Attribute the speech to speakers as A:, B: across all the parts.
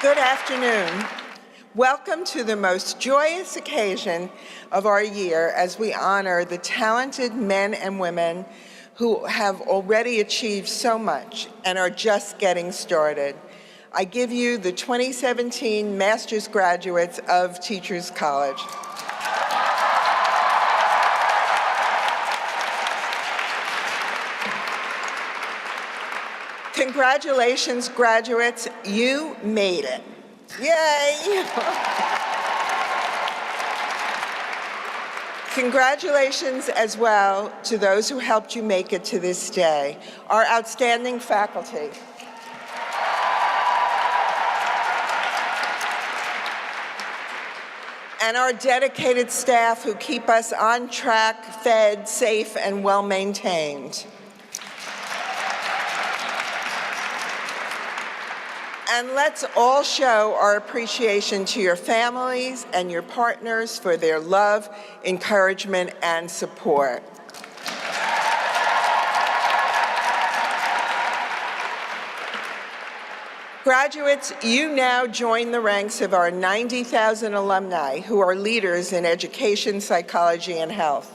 A: Good afternoon. Welcome to the most joyous occasion of our year as we honor the talented men and women who have already achieved so much and are just getting started. I give you the 2017 Master's graduates of Teachers College. Congratulations, graduates, you made it. Yay! Congratulations as well to those who helped you make it to this day, our outstanding faculty. And our dedicated staff who keep us on track, fed, safe, and well-maintained. And let's all show our appreciation to your families and your partners for their love, encouragement, and support. Graduates, you now join the ranks of our 90,000 alumni who are leaders in education, psychology, and health.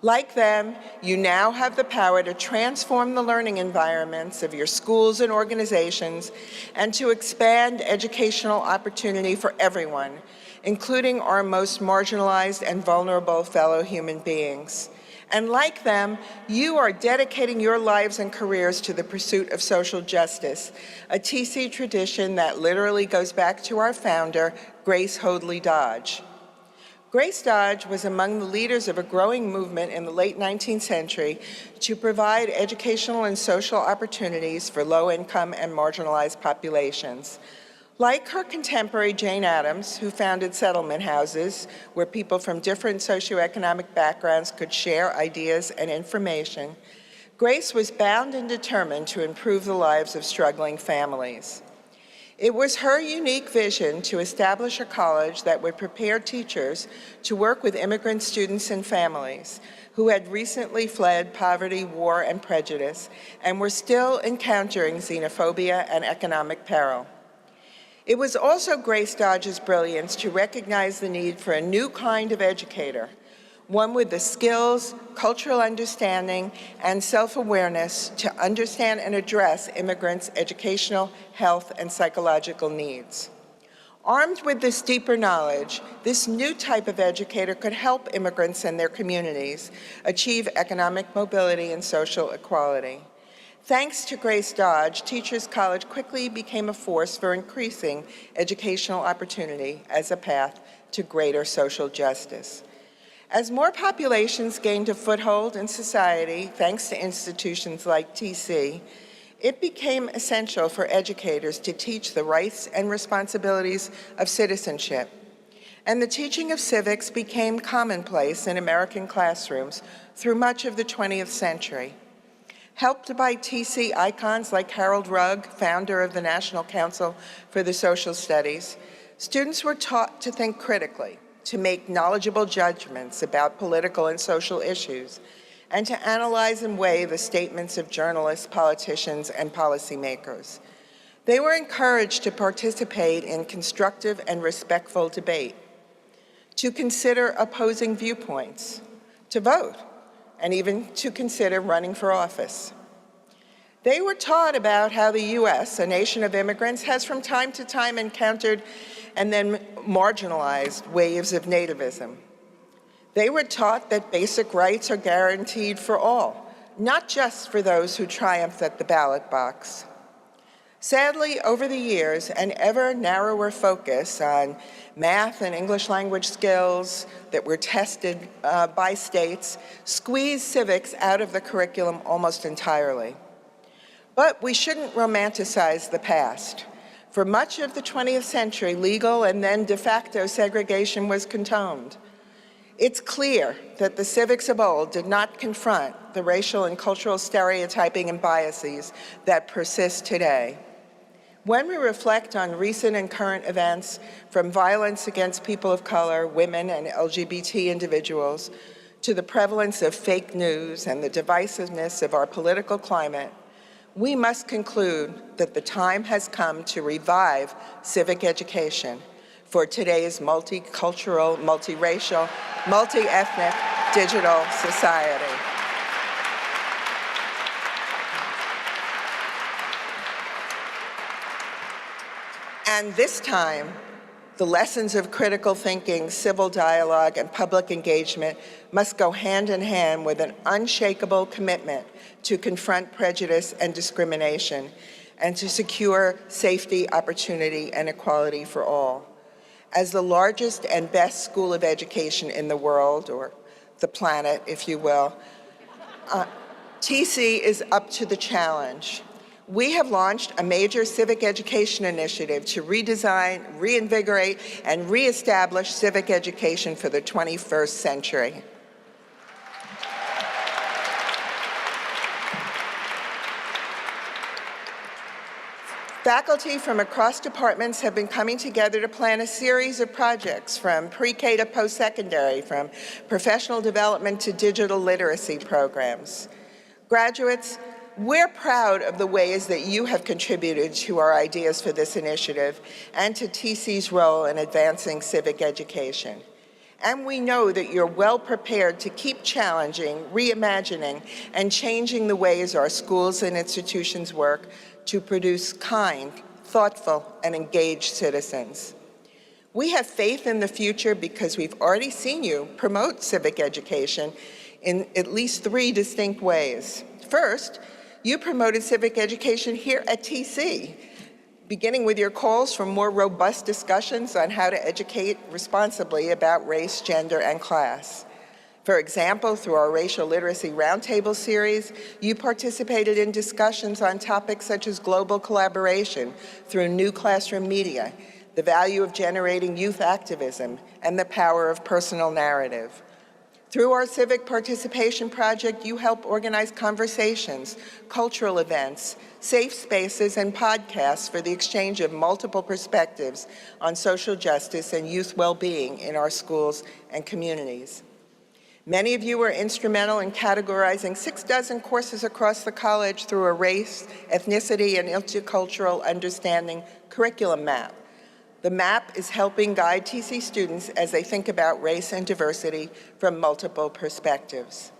A: Like them, you now have the power to transform the learning environments of your schools and organizations and to expand educational opportunity for everyone, including our most marginalized and vulnerable fellow human beings. And like them, you are dedicating your lives and careers to the pursuit of social justice, a TC tradition that literally goes back to our founder, Grace Hoadley Dodge. Grace Dodge was among the leaders of a growing movement in the late 19th century to provide educational and social opportunities for low-income and marginalized populations. Like her contemporary Jane Addams, who founded settlement houses where people from different socioeconomic backgrounds could share ideas and information, Grace was bound and determined to improve the lives of struggling families. It was her unique vision to establish a college that would prepare teachers to work with immigrant students and families who had recently fled poverty, war, and prejudice, and were still encountering xenophobia and economic peril. It was also Grace Dodge's brilliance to recognize the need for a new kind of educator, one with the skills, cultural understanding, and self-awareness to understand and address immigrants' educational, health, and psychological needs. Armed with this deeper knowledge, this new type of educator could help immigrants and their communities achieve economic mobility and social equality. Thanks to Grace Dodge, Teachers College quickly became a force for increasing educational opportunity as a path to greater social justice. As more populations gained a foothold in society, thanks to institutions like TC, it became essential for educators to teach the rights and responsibilities of citizenship. And the teaching of civics became commonplace in American classrooms through much of the 20th century. Helped by TC icons like Harold Rugg, founder of the National Council for the Social Studies, students were taught to think critically, to make knowledgeable judgments about political and social issues, and to analyze and weigh the statements of journalists, politicians, and policymakers. They were encouraged to participate in constructive and respectful debate, to consider opposing viewpoints, to vote, and even to consider running for office. They were taught about how the U.S., a nation of immigrants, has from time to time encountered and then marginalized waves of nativism. They were taught that basic rights are guaranteed for all, not just for those who triumph at the ballot box. Sadly, over the years, an ever narrower focus on math and English language skills that were tested by states squeezed civics out of the curriculum almost entirely. But we shouldn't romanticize the past. For much of the 20th century, legal and then de facto segregation was contoned. It's clear that the civics of old did not confront the racial and cultural stereotyping and biases that persist today. When we reflect on recent and current events, from violence against people of color, women, and LGBT individuals, to the prevalence of fake news and the divisiveness of our political climate, we must conclude that the time has come to revive civic education for today's multicultural, multiracial, multi-ethnic digital society. And this time, the lessons of critical thinking, civil dialogue, and public engagement must go hand in hand with an unshakable commitment to confront prejudice and discrimination and to secure safety, opportunity, and equality for all. As the largest and best school of education in the world, or the planet, if you will, TC is up to the challenge. We have launched a major civic education initiative to redesign, reinvigorate, and reestablish civic education for the 21st century. Faculty from across departments have been coming together to plan a series of projects from pre-K to post-secondary, from professional development to digital literacy programs. Graduates, we're proud of the ways that you have contributed to our ideas for this initiative and to TC's role in advancing civic education. And we know that you're well prepared to keep challenging, reimagining, and changing the ways our schools and institutions work to produce kind, thoughtful, and engaged citizens. We have faith in the future because we've already seen you promote civic education in at least 3 distinct ways. First, you promoted civic education here at TC, beginning with your calls for more robust discussions on how to educate responsibly about race, gender, and class. For example, through our Racial Literacy Roundtable series, you participated in discussions on topics such as global collaboration through new classroom media, the value of generating youth activism, and the power of personal narrative. Through our Civic Participation Project, you help organize conversations, cultural events, safe spaces, and podcasts for the exchange of multiple perspectives on social justice and youth well-being in our schools and communities. Many of you were instrumental in categorizing 6 dozen courses across the college through a race, ethnicity, and intercultural understanding curriculum map. The map is helping guide TC students as they think about race and diversity from multiple perspectives.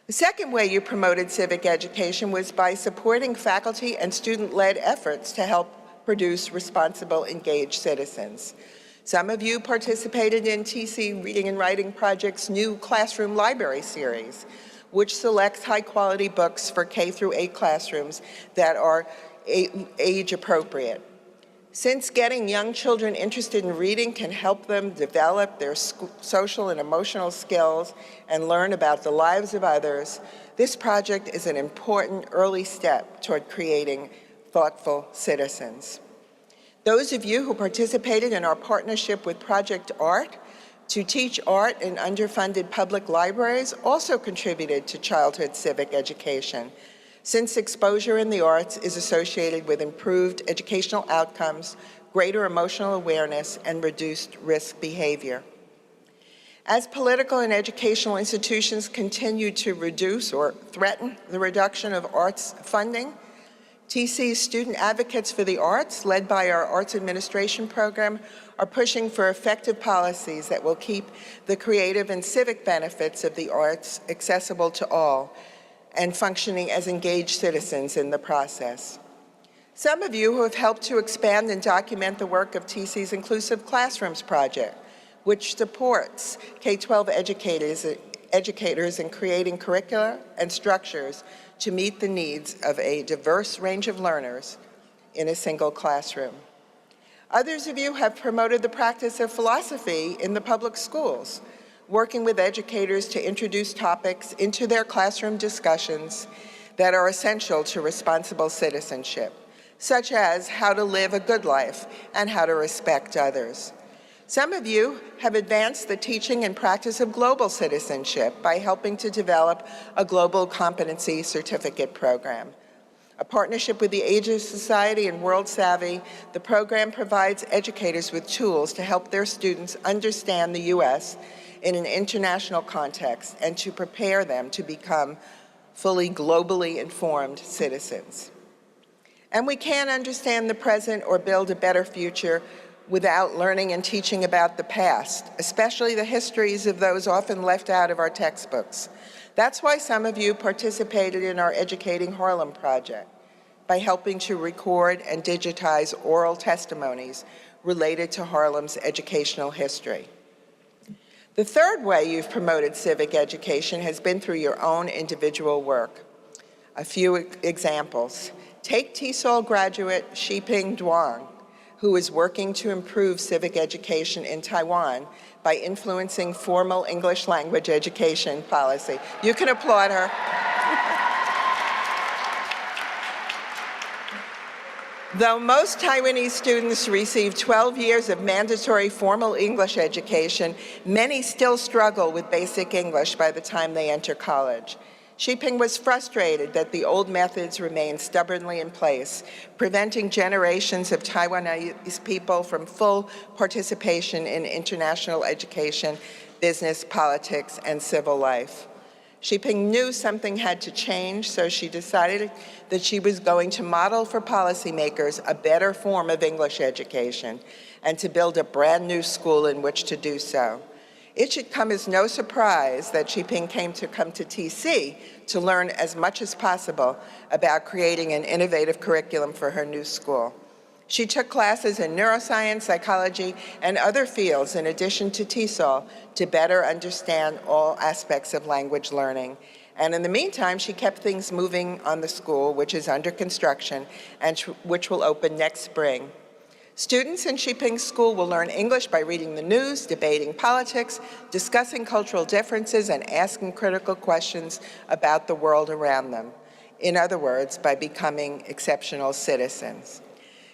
A: The second way you promoted civic education was by supporting faculty and student-led efforts to help produce responsible, engaged citizens. Some of you participated in TC Reading and Writing Project's new classroom library series, which selects high-quality books for K through 8 classrooms that are age-appropriate. Since getting young children interested in reading can help them develop their social and emotional skills and learn about the lives of others, this project is an important early step toward creating thoughtful citizens. Those of you who participated in our partnership with Project Art to teach art in underfunded public libraries also contributed to childhood civic education, since exposure in the arts is associated with improved educational outcomes, greater emotional awareness, and reduced risk behavior. As political and educational institutions continue to reduce or threaten the reduction of arts funding, TC's Student Advocates for the Arts, led by our Arts Administration program, are pushing for effective policies that will keep the creative and civic benefits of the arts accessible to all, and functioning as engaged citizens in the process. Some of you who have helped to expand and document the work of TC's Inclusive Classrooms Project, which supports K-12 educators in creating curricula and structures to meet the needs of a diverse range of learners in a single classroom. Others of you have promoted the practice of philosophy in the public schools, working with educators to introduce topics into their classroom discussions that are essential to responsible citizenship, such as how to live a good life and how to respect others. Some of you have advanced the teaching and practice of global citizenship by helping to develop a global competency certificate program. A partnership with the Ageist Society and World Savvy, the program provides educators with tools to help their students understand the U.S. in an international context and to prepare them to become fully globally informed citizens. And we can't understand the present or build a better future without learning and teaching about the past, especially the histories of those often left out of our textbooks. That's why some of you participated in our Educating Harlem project by helping to record and digitize oral testimonies related to Harlem's educational history. The third way you've promoted civic education has been through your own individual work. A few examples. Take TESOL graduate Shiping Duong, who is working to improve civic education in Taiwan by influencing formal English language education policy. You can applaud her. Though most Taiwanese students receive 12 years of mandatory formal English education, many still struggle with basic English by the time they enter college. Shiping was frustrated that the old methods remained stubbornly in place, preventing generations of Taiwanese people from full participation in international education, business, politics, and civil life. Shiping knew something had to change, so she decided that she was going to model for policymakers a better form of English education and to build a brand new school in which to do so. It should come as no surprise that Shiping came to TC to learn as much as possible about creating an innovative curriculum for her new school. She took classes in neuroscience, psychology, and other fields in addition to TESOL to better understand all aspects of language learning. And in the meantime, she kept things moving on the school, which is under construction and which will open next spring. Students in Shiping's school will learn English by reading the news, debating politics, discussing cultural differences, and asking critical questions about the world around them. In other words, by becoming exceptional citizens.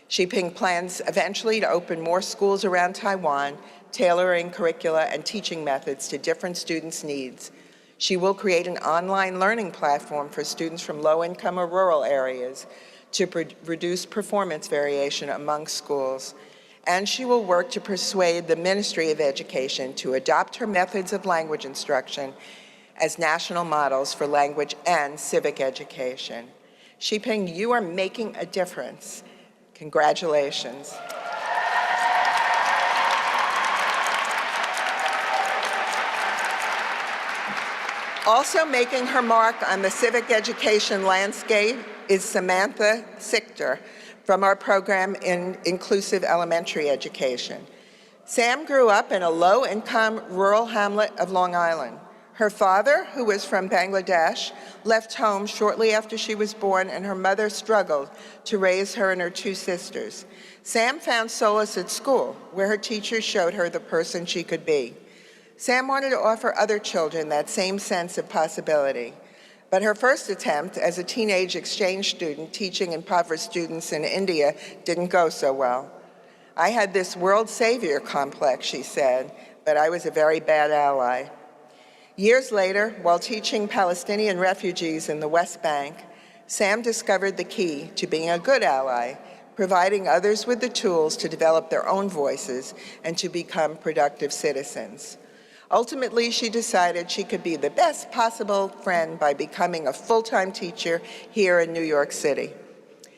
A: Shiping plans eventually to open more schools around Taiwan, tailoring curricula and teaching methods to different students' needs. She will create an online learning platform for students from low-income or rural areas to reduce performance variation among schools. And she will work to persuade the Ministry of Education to adopt her methods of language instruction as national models for language and civic education. Shiping, you are making a difference. Congratulations. Also making her mark on the civic education landscape is Samantha Sichter from our program in Inclusive Elementary Education. Sam grew up in a low-income rural hamlet of Long Island. Her father, who was from Bangladesh, left home shortly after she was born, and her mother struggled to raise her and her two sisters. Sam found solace at school, where her teachers showed her the person she could be. Sam wanted to offer other children that same sense of possibility. But her first attempt as a teenage exchange student teaching impoverished students in India didn't go so well. I had this world savior complex, she said, but I was a very bad ally. Years later, while teaching Palestinian refugees in the West Bank, Sam discovered the key to being a good ally, providing others with the tools to develop their own voices and to become productive citizens. Ultimately, she decided she could be the best possible friend by becoming a full-time teacher here in New York City.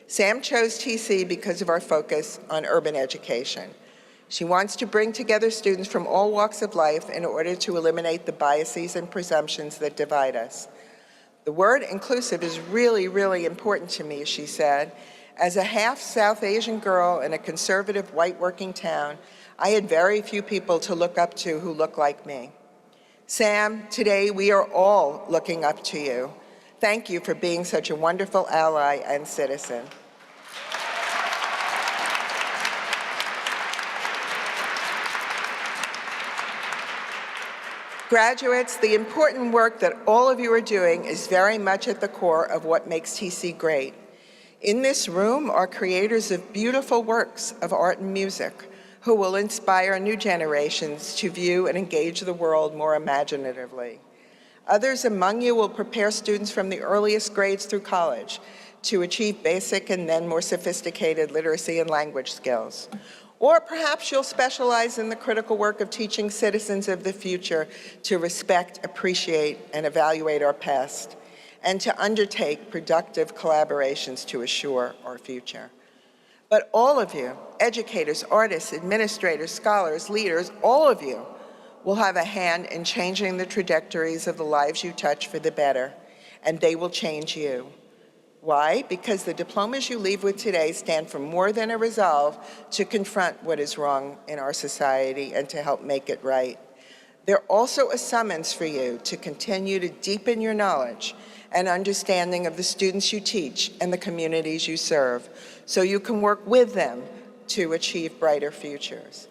A: Sam chose TC because of our focus on urban education. She wants to bring together students from all walks of life in order to eliminate the biases and presumptions that divide us. The word inclusive is really, really important to me, she said. As a half South Asian girl in a conservative white working town, I had very few people to look up to who look like me. Sam, today we are all looking up to you. Thank you for being such a wonderful ally and citizen. Graduates, the important work that all of you are doing is very much at the core of what makes TC great. In this room are creators of beautiful works of art and music who will inspire new generations to view and engage the world more imaginatively. Others among you will prepare students from the earliest grades through college to achieve basic and then more sophisticated literacy and language skills. Or perhaps you'll specialize in the critical work of teaching citizens of the future to respect, appreciate, and evaluate our past. and to undertake productive collaborations to assure our future. But all of you, educators, artists, administrators, scholars, leaders, all of you will have a hand in changing the trajectories of the lives you touch for the better, and they will change you. Why? Because the diplomas you leave with today stand for more than a resolve to confront what is wrong in our society and to help make it right. They're also a summons for you to continue to deepen your knowledge and understanding of the students you teach and the communities you serve, so you can work with them to achieve brighter futures.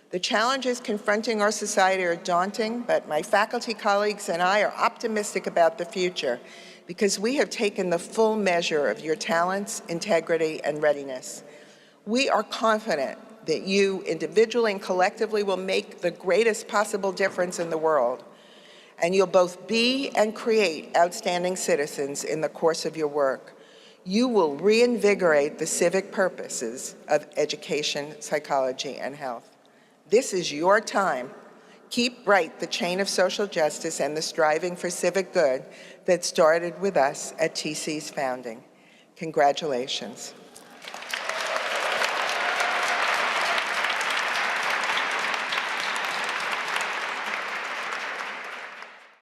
A: The challenges confronting our society are daunting, but my faculty colleagues and I are optimistic about the future because we have taken the full measure of your talents, integrity, and readiness. We are confident that you individually and collectively will make the greatest possible difference in the world, and you'll both be and create outstanding citizens in the course of your work. You will reinvigorate the civic purposes of education, psychology, and health. This is your time. Keep bright the chain of social justice and the striving for civic good that started with us at TC's founding. Congratulations.